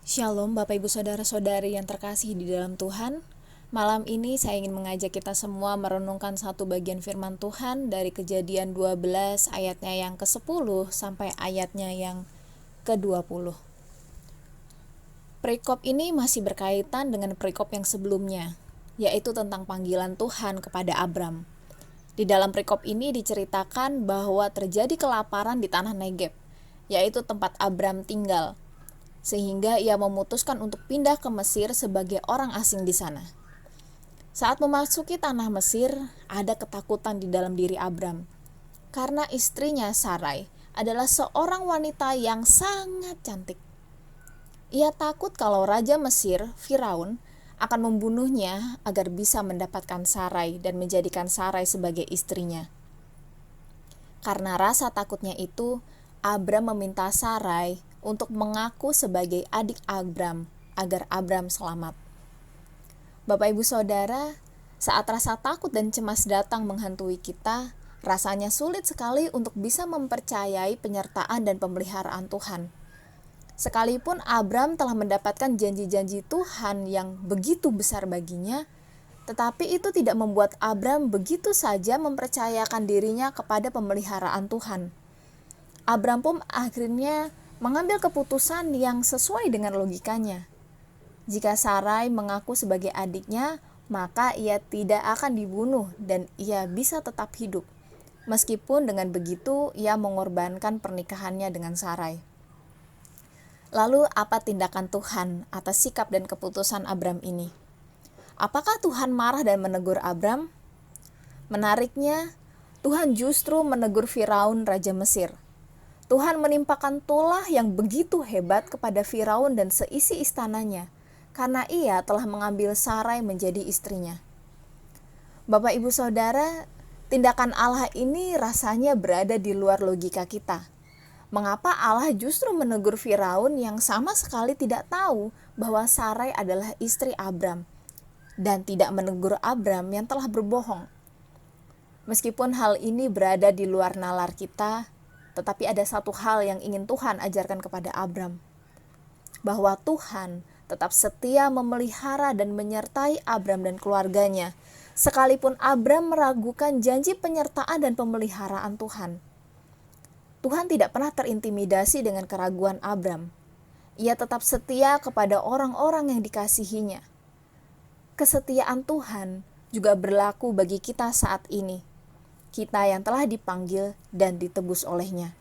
Shalom Bapak Ibu Saudara-saudari yang terkasih di dalam Tuhan. Malam ini saya ingin mengajak kita semua merenungkan satu bagian firman Tuhan dari Kejadian 12 ayatnya yang ke-10 sampai ayatnya yang ke-20. Perikop ini masih berkaitan dengan perikop yang sebelumnya, yaitu tentang panggilan Tuhan kepada Abram. Di dalam perikop ini diceritakan bahwa terjadi kelaparan di tanah Negeb, yaitu tempat Abram tinggal, sehingga ia memutuskan untuk pindah ke Mesir sebagai orang asing di sana. Saat memasuki tanah Mesir, ada ketakutan di dalam diri Abram, karena istrinya Sarai adalah seorang wanita yang sangat cantik. Ia takut kalau Raja Mesir, Firaun, akan membunuhnya agar bisa mendapatkan Sarai dan menjadikan Sarai sebagai istrinya. Karena rasa takutnya itu, Abram meminta Sarai untuk mengaku sebagai adik Abram agar Abram selamat. Bapak Ibu Saudara, saat rasa takut dan cemas datang menghantui kita, rasanya sulit sekali untuk bisa mempercayai penyertaan dan pemeliharaan Tuhan. Sekalipun Abram telah mendapatkan janji-janji Tuhan yang begitu besar baginya, tetapi itu tidak membuat Abram begitu saja mempercayakan dirinya kepada pemeliharaan Tuhan. Abram pun akhirnya mengambil keputusan yang sesuai dengan logikanya. Jika Sarai mengaku sebagai adiknya, maka ia tidak akan dibunuh dan ia bisa tetap hidup. Meskipun dengan begitu, ia mengorbankan pernikahannya dengan Sarai. Lalu apa tindakan Tuhan atas sikap dan keputusan Abram ini? Apakah Tuhan marah dan menegur Abram? Menariknya, Tuhan justru menegur Firaun, Raja Mesir. Tuhan menimpakan tulah yang begitu hebat kepada Firaun dan seisi istananya, karena ia telah mengambil Sarai menjadi istrinya. Bapak Ibu Saudara, tindakan Allah ini rasanya berada di luar logika kita. Mengapa Allah justru menegur Firaun yang sama sekali tidak tahu bahwa Sarai adalah istri Abram, dan tidak menegur Abram yang telah berbohong? Meskipun hal ini berada di luar nalar kita, tetapi ada satu hal yang ingin Tuhan ajarkan kepada Abram, bahwa Tuhan tetap setia memelihara dan menyertai Abram dan keluarganya, sekalipun Abram meragukan janji penyertaan dan pemeliharaan Tuhan. Tuhan tidak pernah terintimidasi dengan keraguan Abram. Ia tetap setia kepada orang-orang yang dikasihinya. Kesetiaan Tuhan juga berlaku bagi kita saat ini, kita yang telah dipanggil dan ditebus olehnya.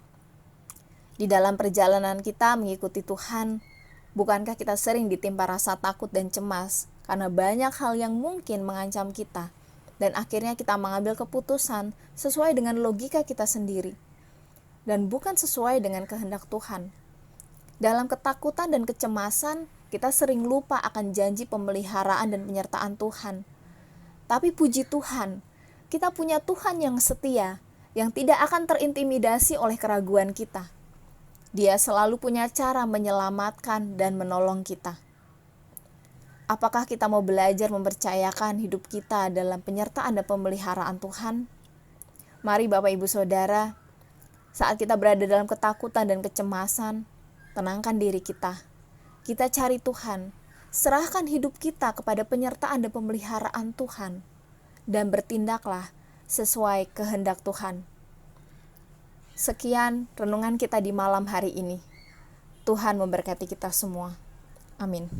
Di dalam perjalanan kita mengikuti Tuhan, bukankah kita sering ditimpa rasa takut dan cemas karena banyak hal yang mungkin mengancam kita, dan akhirnya kita mengambil keputusan sesuai dengan logika kita sendiri dan bukan sesuai dengan kehendak Tuhan. Dalam ketakutan dan kecemasan, kita sering lupa akan janji pemeliharaan dan penyertaan Tuhan. Tapi puji Tuhan, kita punya Tuhan yang setia, yang tidak akan terintimidasi oleh keraguan kita. Dia selalu punya cara menyelamatkan dan menolong kita. Apakah kita mau belajar mempercayakan hidup kita dalam penyertaan dan pemeliharaan Tuhan? Mari Bapak Ibu Saudara, saat kita berada dalam ketakutan dan kecemasan, tenangkan diri kita. Kita cari Tuhan, serahkan hidup kita kepada penyertaan dan pemeliharaan Tuhan, dan bertindaklah sesuai kehendak Tuhan. Sekian renungan kita di malam hari ini. Tuhan memberkati kita semua. Amin.